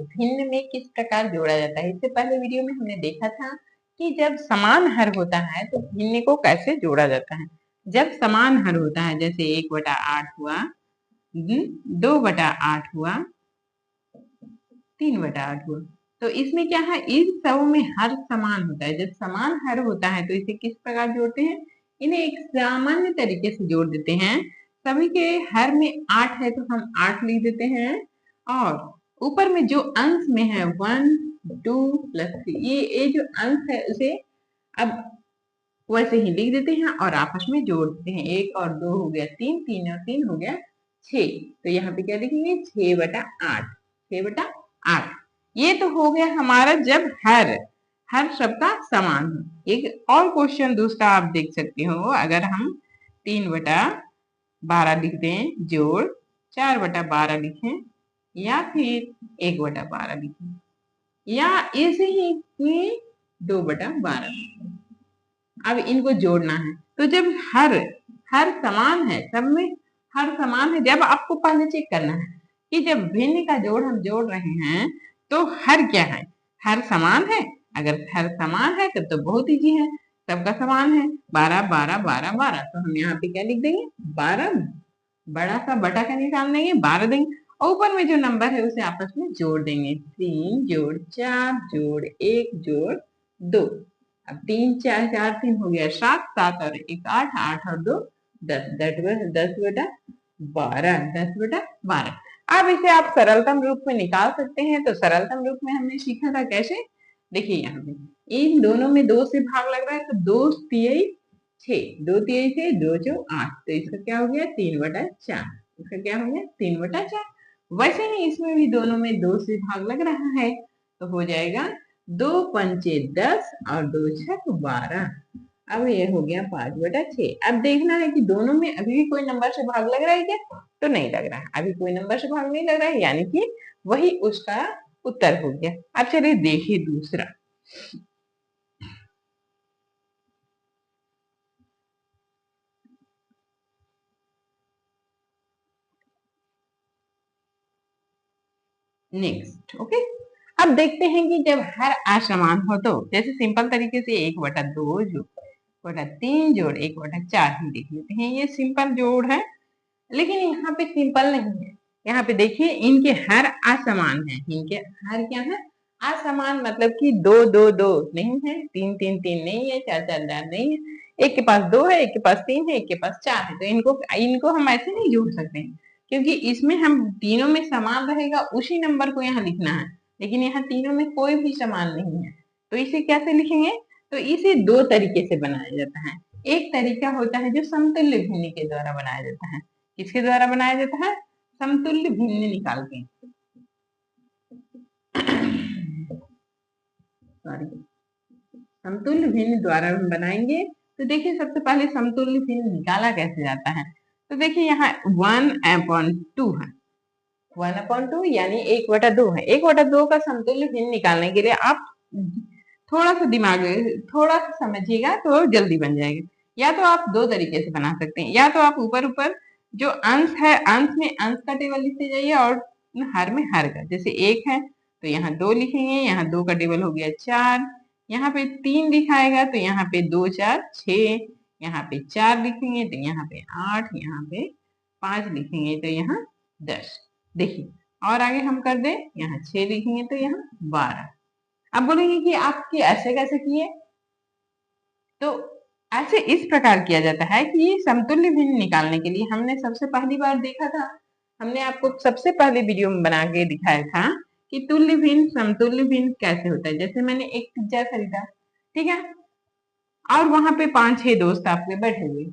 भिन्न में किस प्रकार जोड़ा जाता है। इससे पहले वीडियो में हमने देखा था कि जब समान हर होता है तो भिन्न को कैसे जोड़ा जाता है। जब समान हर होता है, जैसे 1/8 हुआ, 2/8 हुआ, 3/8 हुआ, तो इसमें क्या है, इन सब में हर समान होता है। जब समान हर होता है तो इसे किस प्रकार जोड़ते हैं, इन्हें एक सामान्य तरीके से जोड़ देते हैं। सभी के हर में 8 है तो हम 8 लिख देते हैं, और ऊपर में जो अंश में है 1 2 प्लस 3, ये जो अंश है उसे अब वैसे ही लिख देते हैं और आपस में जोड़ देते हैं। 1 और 2 हो गया 3, 3 और 3 हो गया 6, तो यहाँ पे क्या लिखेंगे 6/8, 6/8। ये तो हो गया हमारा जब हर सबका समान हो। एक और क्वेश्चन दूसरा आप देख सकते हो, अगर हम 3/12 लिख दें जोड़ 4/12 लिखें, या फिर 1/12 लिखें, या ऐसे ही 2/12 लिखें। अब इनको जोड़ना है, तो जब हर समान है, सब में हर समान है, जब आपको पहले चेक करना है कि जब भिन्न का जोड़ हम जोड़ रहे हैं तो हर क्या है, हर समान है। अगर हर समान है तब तो बहुत इजी है, सबका समान है, 12 12 12 12, तो हम यहाँ पे क्या लिख देंगे 12, बड़ा सा बटा का निशान देंगे, 12 देंगे, और ऊपर में जो नंबर है उसे आपस में जोड़ देंगे, 3 जोड़ 4 जोड़ 1 जोड़ 2। अब 3 4 4 3 हो गया 7, 7 और 1 8, 8 और 2 10, 10/12, 10/12। अब इसे आप सरलतम रूप में निकाल सकते हैं। तो सरलतम रूप में हमने सीखा था कैसे, देखिए यहाँ पे इन दोनों में 2 से भाग लग रहा है, तो 2 तिहाई 6, 2 तिहाई 6, 2 चौ 8, तो इसका क्या हो गया 3/4, इसका क्या हो गया 3/4। वैसे ही इसमें भी दोनों में 2 से भाग लग रहा है, तो हो जाएगा 2 पंचे 10 और 2 छक 12। अब ये हो गया 5/6। अब देखना है कि दोनों में अभी भी कोई नंबर से भाग लग रहा है क्या, तो नहीं लग रहा है, अभी कोई नंबर से भाग नहीं लग रहा है, यानी कि वही उसका उत्तर हो गया। अब चलिए देखिए दूसरा, नेक्स्ट। ओके, अब देखते हैं कि जब हर असमान हो तो जैसे सिंपल तरीके से 1/2 जोड़ 3 जोड़ 1/4 ही देख लेते हैं। ये सिंपल जोड़ है, लेकिन यहाँ पे सिंपल नहीं है। यहाँ पे देखिए इनके हर असमान है, इनके हर क्या है असमान, मतलब कि 2 2 2 नहीं है, 3 3 3 नहीं है, 4 4 4 नहीं है, एक के पास 2 है, एक के पास 3 है, एक के पास 4 है, तो इनको हम ऐसे नहीं जोड़ सकते हैं, क्योंकि इसमें हम तीनों में समान रहेगा उसी नंबर को यहाँ लिखना है, लेकिन यहाँ तीनों में कोई भी समान नहीं है, तो इसे कैसे लिखेंगे, तो इसे 2 तरीके से बनाया जाता है। एक तरीका होता है जो समतुल्य भिन्न के द्वारा बनाया जाता है। किसके द्वारा बनाया जाता है, समतुल्य भिन्न निकाल के, सॉरी, समतुल्य भिन्न द्वारा हम बनाएंगे। तो देखिए सबसे पहले समतुल्य भिन्न निकाला कैसे जाता है, तो देखिए यहाँ 1/2 है, 1/2 यानी 1/2 है। 1/2 का समतुल्य भिन्न निकालने के लिए आप थोड़ा सा दिमाग, थोड़ा सा समझिएगा तो जल्दी बन जाएगा। या तो आप 2 तरीके से बना सकते हैं, या तो आप ऊपर ऊपर जो अंश है, अंश में अंश का टेबल लिखते जाइए और हर में हर का, जैसे 1 है तो यहाँ 2 लिखेंगे, यहाँ 2 का टेबल हो गया 4, यहाँ पे 3 लिखाएगा तो यहाँ पे 2 4 6, यहाँ पे 4 लिखेंगे तो यहाँ पे 8, यहाँ पे 5 लिखेंगे तो यहाँ 10। देखिए और आगे हम कर दे, यहाँ 6 लिखेंगे तो यहाँ 12। अब बोलेंगे कि आपके ऐसे कैसे किए, तो ऐसे इस प्रकार किया जाता है कि समतुल्य भिन्न निकालने के लिए हमने सबसे पहली बार देखा था, हमने आपको सबसे पहले वीडियो में बना के दिखाया था कि तुल्य भिन्न समतुल्य भिन्न कैसे होता है। जैसे मैंने एक पिज्जा खरीदा, ठीक है, और वहां पे 5-6 दोस्त आपके बैठे हुए,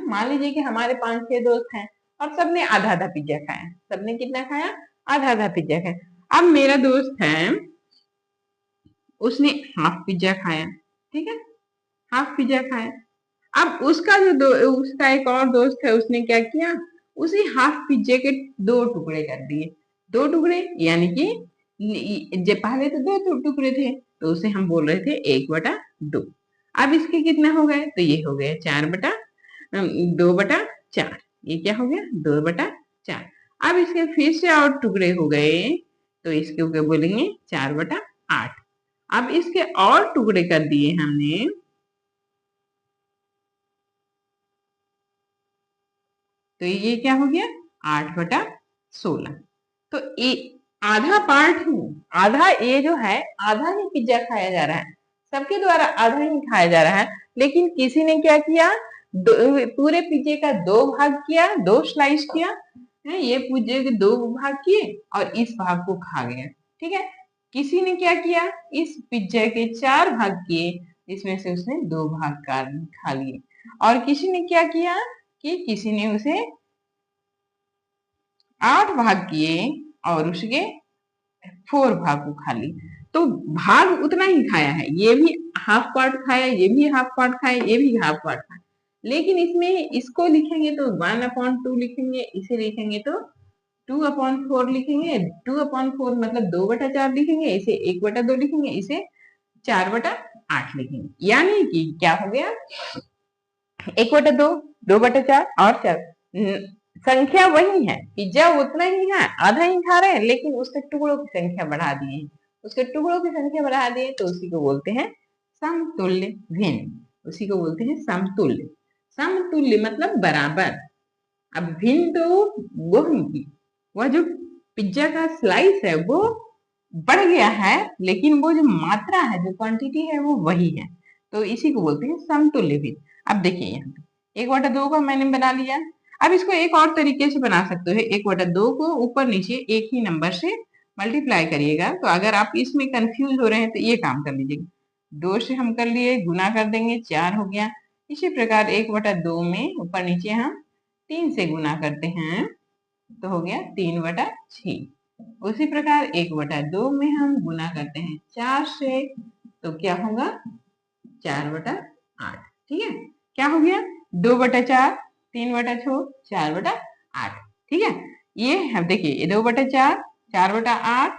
मान लीजिए कि हमारे 5-6 दोस्त हैं और सबने आधा आधा पिज्जा खाया, सबने कितना खाया, आधा आधा पिज्जा खाया। अब मेरा दोस्त है, उसने हाफ पिज्जा खाया, ठीक है, हाफ पिज्जा खाया। अब उसका एक और दोस्त है, उसने क्या किया, उसी हाफ पिज्जे के 2 टुकड़े कर दिए, 2 टुकड़े यानी कि पहले तो 2 टुकड़े थे तो उसे हम बोल रहे थे 1/2। अब इसके कितना हो गए, तो ये हो गया 2/4, ये क्या हो गया 2/4। अब इसके फिर से और टुकड़े हो गए तो इसको क्या बोलेंगे 4/8। अब इसके और टुकड़े कर दिए हमने, तो ये क्या हो गया 8/16। तो आधा पार्ट ही, आधा ये जो है आधा ही पिज्जा खाया जा रहा है, सबके द्वारा आधा ही खाया जा रहा है। लेकिन किसी ने क्या किया, पूरे पिज्जे का 2 भाग किया, 2 स्लाइस किया है, ये पिज्जे के 2 भाग किए और इस भाग को खा गया। ठीक है, किसी ने क्या किया, इस पिज्जा के 4 भाग किए, इसमें से उसने 2 भाग खा लिए। और किसी ने क्या किया कि किसी ने उसे 8 भाग किए और उसके 4 भाग को खा ली। तो भाग उतना ही खाया है, ये भी हाफ पार्ट खाया, ये भी हाफ पार्ट खाया, ये भी हाफ पार्ट खाया। लेकिन इसमें इसको लिखेंगे तो 1/2 लिखेंगे, इसे लिखेंगे तो 2/4 लिखेंगे। 2/4 मतलब 2/4 लिखेंगे, इसे 1/2 लिखेंगे, इसे 4/8 लिखेंगे। यानी कि क्या हो गया 1/2, 2/4 और 4। संख्या वही है, पिज्जा उतना ही है, आधा ही खा रहे हैं, लेकिन उसके टुकड़ों की संख्या बढ़ा दिए, उसके टुकड़ों की संख्या बढ़ा दिए, तो उसी को बोलते हैं समतुल्य भिन्न, उसी को बोलते हैं समतुल्य। समतुल्य मतलब बराबर। अब भिन्न तो वह जो पिज्जा का स्लाइस है वो बढ़ गया है, लेकिन वो जो मात्रा है, जो क्वांटिटी है, वो वही है, तो इसी को बोलते हैं समतुल्य भिन्न। अब देखिए यहाँ पे 1/2 का मैंने बना लिया। अब इसको एक और तरीके से बना सकते हो, 1/2 को ऊपर नीचे एक ही नंबर से मल्टीप्लाई करिएगा। तो अगर आप इसमें कंफ्यूज हो रहे हैं तो ये काम कर लीजिएगा, 2 से हम कर लिए, गुना कर देंगे, 4 हो गया। इसी प्रकार 1/2 में ऊपर नीचे हम 3 से गुना करते हैं तो हो गया 3/6। उसी प्रकार 1/2 में हम गुना करते हैं 4 से, तो क्या होगा 4/8। ठीक है, क्या हो गया 2/4, 3/6, 4/8। ठीक है, ये हम देखिए 2/4, 4/8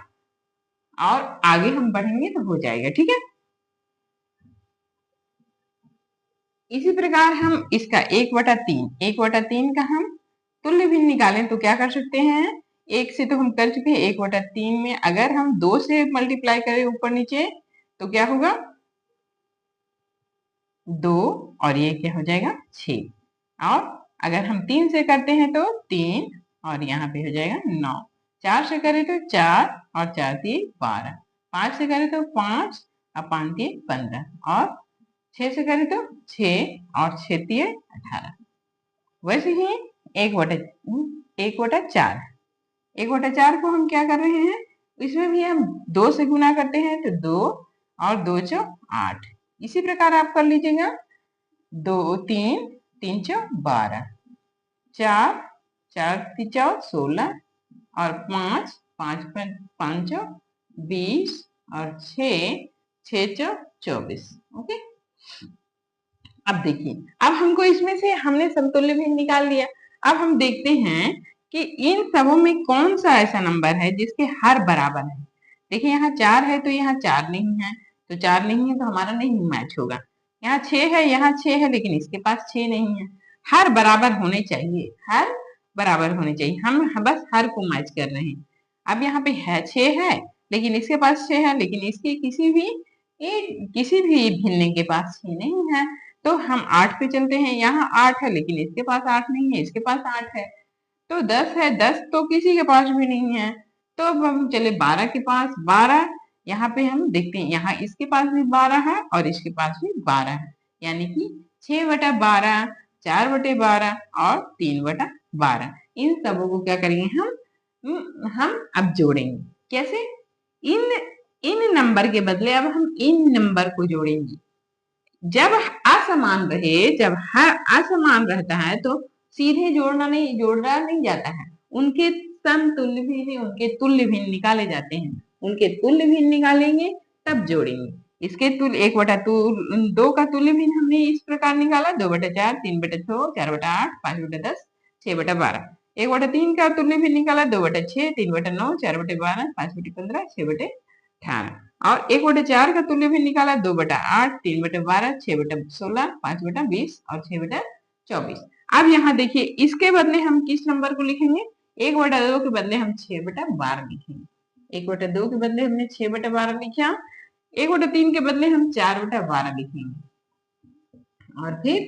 और आगे हम बढ़ेंगे तो हो जाएगा। ठीक है, इसी प्रकार हम इसका 1/3 का हम तुल्य भिन्न निकालें तो क्या कर सकते हैं, 1 से तो हम कर चुके हैं, 1/3 में अगर हम 2 से मल्टीप्लाई करें ऊपर नीचे तो क्या होगा 2 और ये क्या हो जाएगा 6। और अगर हम 3 से करते हैं तो 3 और यहाँ पे हो जाएगा 9। 4 से करें तो 4 और 4 3 12। 5 से करें तो 5 और 5 3 15 और 6 से करें तो 6 और 6 3 18। वैसे ही 1/4, 1/4 को हम क्या कर रहे हैं, इसमें भी हम 2 से गुना करते हैं तो 2 और 2 चौक 8। इसी प्रकार आप कर लीजिएगा 2 3 3 चौक 12, 4 4 चौक 16 और 5 5 5 चौक 20 और 6 6 चौक 24। ओके, अब देखिए, अब हमको इसमें से हमने समतुल्य भिन्न निकाल लिया। अब हम देखते हैं कि इन सबों में कौन सा ऐसा नंबर है जिसके हर बराबर है। देखिए यहाँ 4 है तो यहाँ 4 नहीं है, तो 4 नहीं है तो हमारा नहीं मैच होगा। यहाँ 6 है, यहाँ 6 है, लेकिन इसके पास 6 नहीं है। हर बराबर होने चाहिए, हर बराबर होने चाहिए, हम बस हर को मैच कर रहे हैं। अब यहाँ पे है 6 है, लेकिन इसके पास 6 है, लेकिन इसके किसी भी भिन्न के पास 6 नहीं है, तो हम 8 पे चलते हैं। यहाँ 8 है, लेकिन इसके पास 8 नहीं है, इसके पास 8 है। तो 10 है, 10 तो किसी के पास भी नहीं है। तो अब हम चले 12 के पास, 12 यहाँ पे हम देखते हैं, यहाँ इसके पास भी 12 है और इसके पास भी 12 है, यानी कि 6/12, 4/12 और 3/12। इन सबों को क्या करेंगे हम अब जोड़ेंगे। कैसे, इन इन नंबर के बदले अब हम इन नंबर को जोड़ेंगे। जब असमान रहे, जब हर असमान रहता है तो सीधे जोड़ा नहीं जाता है, उनके समतुल्य भिन्न, उनके तुल्य भिन्न निकाले जाते हैं। उनके तुल्य भिन्न निकालेंगे तब जोड़ेंगे। इसके तुल्य 1/2 का तुल्य भिन्न हमने इस प्रकार निकाला 2/4, 3/6, 4/8, 5/10, 6/12। 1/3 का तुल्य भिन्न निकाला 2/6, 3/9, 4/12, 5/15, 6/18। और 1/4 का तुल्य भिन्न निकाला 2/8, 3/12, 6/16, 5/20 और 6/24। अब यहाँ देखिए, इसके बदले हम किस नंबर को लिखेंगे, 1/2 के बदले हम 6/12 लिखेंगे। 1/2 के बदले हमने 6/12 लिखा, 1/3 के बदले हम 4/12 लिखेंगे और फिर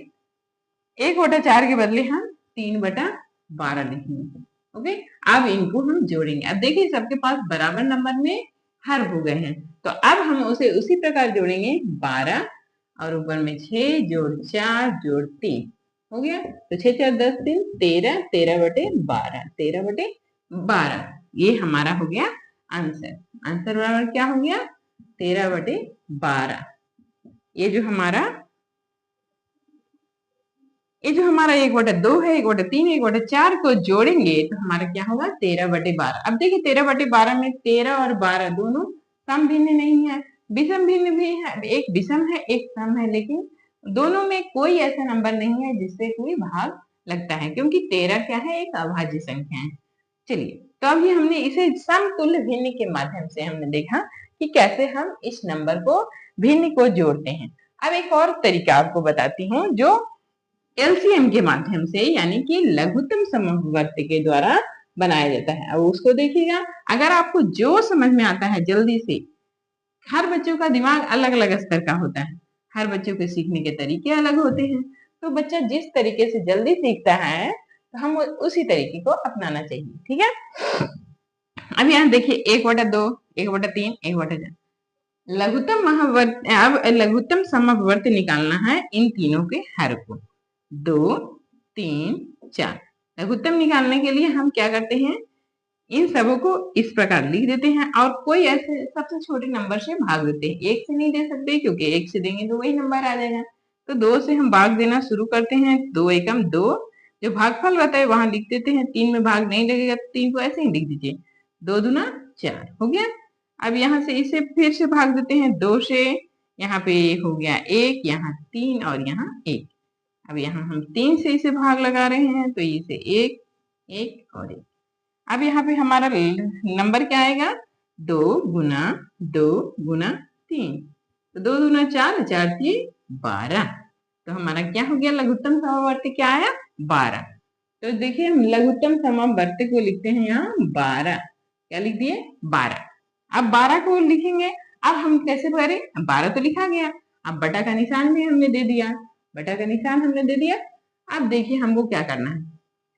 1/4 के बदले हम 3/12 लिखेंगे। ओके, अब इनको हम जोड़ेंगे। अब देखिए सबके पास बराबर नंबर में हर हो गए हैं, तो अब हम उसे उसी प्रकार जोड़ेंगे। 12 और ऊपर में 6 जोड़ 4 जोड़ 3 हो गया, तो 6 4 10 3 13, 13/12, 13/12 ये हमारा हो गया आंसर। आंसर बराबर क्या हो गया? 13/12। ये जो हमारा 1/2 है, 1/3, 1/4 को जोड़ेंगे तो हमारा क्या होगा? 13/12। अब देखिए 13/12 में 13 और 12 दोनों सम भिन्न नहीं है, विषम भिन्न भी है। एक विषम है एक सम है, लेकिन दोनों में कोई ऐसा नंबर नहीं है जिससे कोई भाग लगता है, क्योंकि 13 क्या है? एक अभाज्य संख्या है। चलिए, तो अभी हमने इसे समतुल्य भिन्न के माध्यम से हमने देखा कि कैसे हम इस नंबर को भिन्न को जोड़ते हैं। अब एक और तरीका आपको बताती हूँ जो एलसीएम के माध्यम से, यानी कि लघुत्तम समवर्ती के द्वारा बनाया जाता है। अब उसको देखिएगा, अगर आपको जो समझ में आता है जल्दी से। हर बच्चों का दिमाग अलग अलग स्तर का होता है, हर बच्चों के सीखने के तरीके अलग होते हैं, तो बच्चा जिस तरीके से जल्दी सीखता है तो हम उसी तरीके को अपनाना चाहिए। ठीक है, अब यहाँ देखिए 1/2, 1/3, 1/4 लघुत्तम महावर्त। अब लघुत्तम समवर्ती निकालना है इन तीनों के हर को। 2 3 4 लघुत्तम निकालने के लिए हम क्या करते हैं? इन सबों को इस प्रकार लिख देते हैं और कोई ऐसे सबसे छोटे नंबर से भाग देते हैं। 1 से नहीं दे सकते, क्योंकि 1 से देंगे तो वही नंबर आ जाएगा। तो 2 से हम भाग देना शुरू करते हैं। 2 एकम 2, जो भागफल रहता है वहां लिख देते हैं। 3 में भाग नहीं लगेगा तो 3 को ऐसे ही लिख दीजिए। 2 दूना 4 हो गया। अब यहाँ से इसे फिर से भाग देते हैं 2 से। यहाँ पे हो गया 1, यहाँ 3 और यहाँ 1। अब यहाँ हम 3 से इसे भाग लगा रहे हैं, तो इसे 1 1 और 1। अब यहाँ पे हमारा नंबर क्या आएगा? 2 गुना 2 गुना 3, तो 2 दूना 4, 4 3 12। तो हमारा क्या हो गया? लघुत्तम समवर्ती क्या आया? 12। तो देखिए हम लघुत्तम समवर्ती को लिखते हैं यहाँ 12। क्या लिख दिए? 12। अब 12 को लिखेंगे, अब हम कैसे करें? 12 तो लिखा गया, अब बटा का निशान भी हमने दे दिया, बटा का निशान हमने दे दिया। अब देखिए हमको क्या करना है।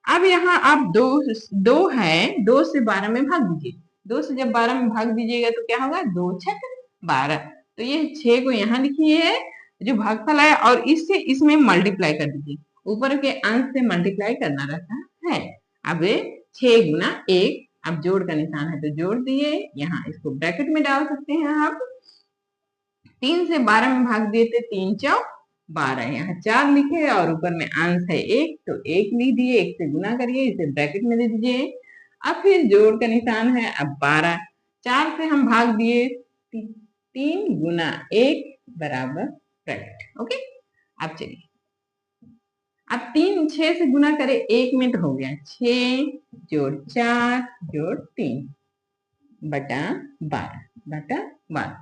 अब यहाँ आप 2 है, 2 से 12 में भाग दीजिए। 2 से जब 12 में भाग दीजिएगा तो क्या होगा? 2 छक 12। तो ये 6 को यहाँ लिखिए जो भागफल है, और इससे इसमें मल्टीप्लाई कर दीजिए। ऊपर के अंश से मल्टीप्लाई करना रहता है। अब 6 गुना 1, अब जोड़ का निशान है तो जोड़ दिए, यहाँ इसको ब्रैकेट में डाल सकते हैं आप। 3 से 12 में भाग दिए थे, 3 चौक 12, यहाँ 4 लिखे और ऊपर में अंश है 1, तो 1 लिख दिए। 1 से गुना करिए, इसे ब्रैकेट में दे दीजिए। अब फिर जोड़ का निशान है, अब 12, 4 से हम भाग दिए, 3 गुना 1 बराबर ब्रैकेट। ओके, अब चलिए, अब 3 6 से गुना करे 1 में तो हो गया 6 जोड़ 4 जोड़ 3 बटा 12 बटा 12।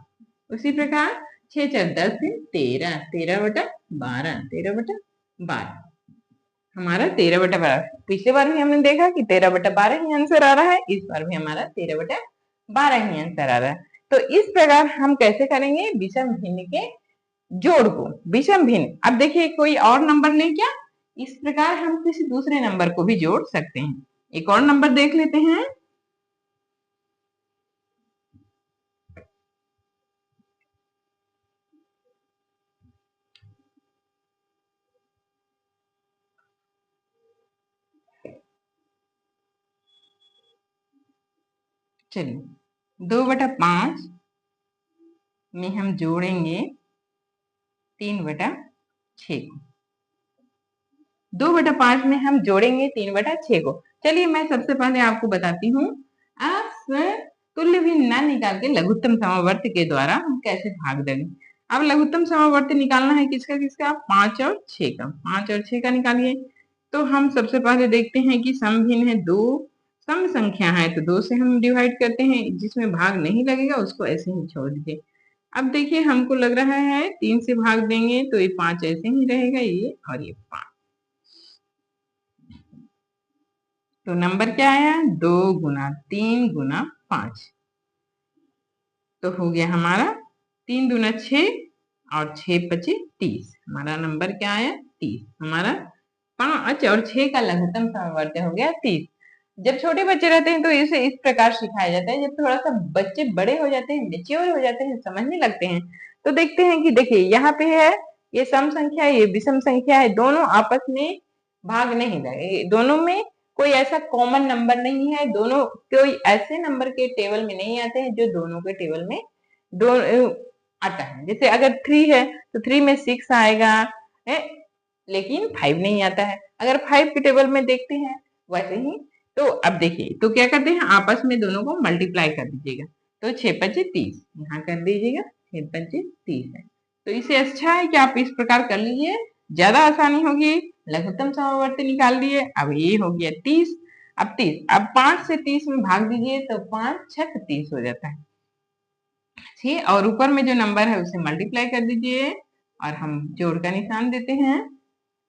उसी प्रकार 6 4 10 13, 13/12, 13/12 हमारा 13/12। पिछले बार भी हमने देखा कि 13/12 ही आंसर आ रहा है, इस बार भी हमारा 13/12 ही आंसर आ रहा है। तो इस प्रकार हम कैसे करेंगे विषम भिन्न के जोड़ को? विषम भिन्न, अब देखिए कोई और नंबर ले क्या? इस प्रकार हम किसी दूसरे नंबर को भी जोड़ सकते हैं। एक और नंबर देख लेते हैं। चलिए, 2/5 में हम जोड़ेंगे 3/6 को। 2/5 में हम जोड़ेंगे 3/6 को। चलिए मैं सबसे पहले आपको बताती हूँ, आप तुल्य भिन्न न निकाल के लघुत्तम समवर्ती के द्वारा हम कैसे भाग देंगे। अब लघुत्तम समवर्ती निकालना है किसका किसका? 5 और 6 का। 5 और 6 का निकालिए। तो हम सबसे पहले देखते हैं कि सम भिन्न है, 2 सम संख्या है तो 2 से हम डिवाइड करते हैं, जिसमें भाग नहीं लगेगा उसको ऐसे ही छोड़ दीजिए। अब देखिए हमको लग रहा है 3 से भाग देंगे तो ये 5 ऐसे ही रहेगा, ये और ये 5। तो नंबर क्या आया? 2 गुना 3 गुना 5। तो हो गया हमारा 3 दूना 6 और 6 पचे 30। हमारा नंबर क्या आया 30। हमारा 5 और 6 का लघुत्तम समवर्त हो गया 30। जब छोटे बच्चे रहते हैं तो इसे इस प्रकार सिखाया जाता है। जब थोड़ा सा बच्चे बड़े हो जाते हैं, मेच्योर हो जाते हैं, समझने लगते हैं, तो देखते हैं कि देखिए यहाँ पे है ये सम संख्या है, ये विषम संख्या है, दोनों आपस में भाग नहीं रहे, दोनों में कोई ऐसा कॉमन नंबर नहीं है, दोनों कोई ऐसे नंबर के टेबल में नहीं आते हैं जो दोनों के टेबल में दो आता है। जैसे अगर 3 है तो 3 में 6 आएगा है, लेकिन 5 नहीं आता है। अगर 5 के टेबल में देखते हैं वैसे ही। तो अब देखिए तो क्या करते हैं, आपस में दोनों को मल्टीप्लाई कर दीजिएगा। तो 6 पचे 30 यहाँ कर दीजिएगा, 6 पचे 30 है। तो इसे अच्छा है कि आप इस प्रकार कर लीजिए, ज्यादा आसानी होगी। लघुत्तम समवर्ती निकाल लिए। अब ये हो गया 30। अब 30, अब 5 से 30 में भाग दीजिए तो 5 6 30 हो जाता है। ठीक, और ऊपर में जो नंबर है उसे मल्टीप्लाई कर दीजिए और हम जोड़ का निशान देते हैं।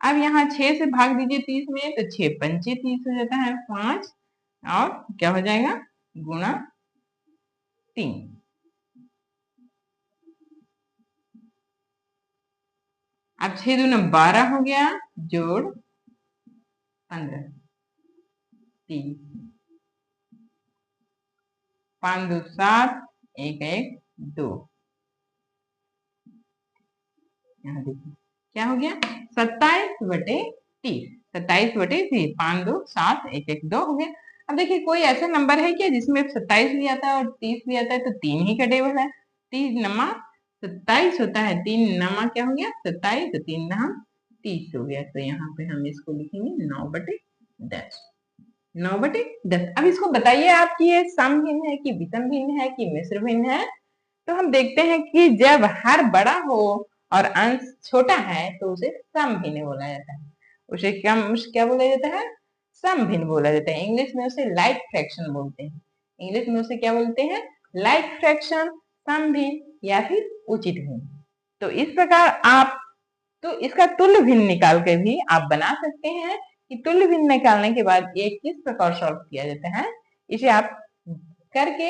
अब यहाँ 6 से भाग दीजिए 30 में तो 6 पंचे 30 हो जाता है 5 और क्या हो जाएगा गुणा 3। अब 6 दूना 12 हो गया, जोड़ 15 30, 5 2 7, 1 1 2। यहाँ देखिए क्या हो गया 27/30, 27/30, 5 2 7, 1 1 2 हो गया। अब देखिए कोई ऐसा नंबर है क्या जिसमें 27 भी आता है और 30 भी आता है, तो 3 ही का टेबल है। 3 नमा 27 होता है, 3 नमा क्या हो गया 27, तो 3 नम 30 हो गया। तो यहाँ पे हम इसको लिखेंगे 9/10, 9/10। अब इसको बताइए आप कि ये सम भिन्न है कि विषम भिन्न है कि मिश्र भिन्न है। तो हम देखते हैं कि जब हर बड़ा हो और अंश छोटा है तो उसे सम भिन्न बोला जाता है। उसे क्या बोला जाता है सम भिन्न बोला जाता है। इंग्लिश में उसे लाइक फ्रैक्शन बोलते हैं। इंग्लिश में उसे क्या बोलते हैं लाइक फ्रैक्शन, सम भिन्न या फिर उचित भिन्न। तो इस प्रकार आप तो इसका तुल्य भिन्न निकाल के भी आप बना सकते हैं कि तुल्य भिन्न निकालने के बाद ये किस प्रकार सॉल्व किया जाता है। इसे आप करके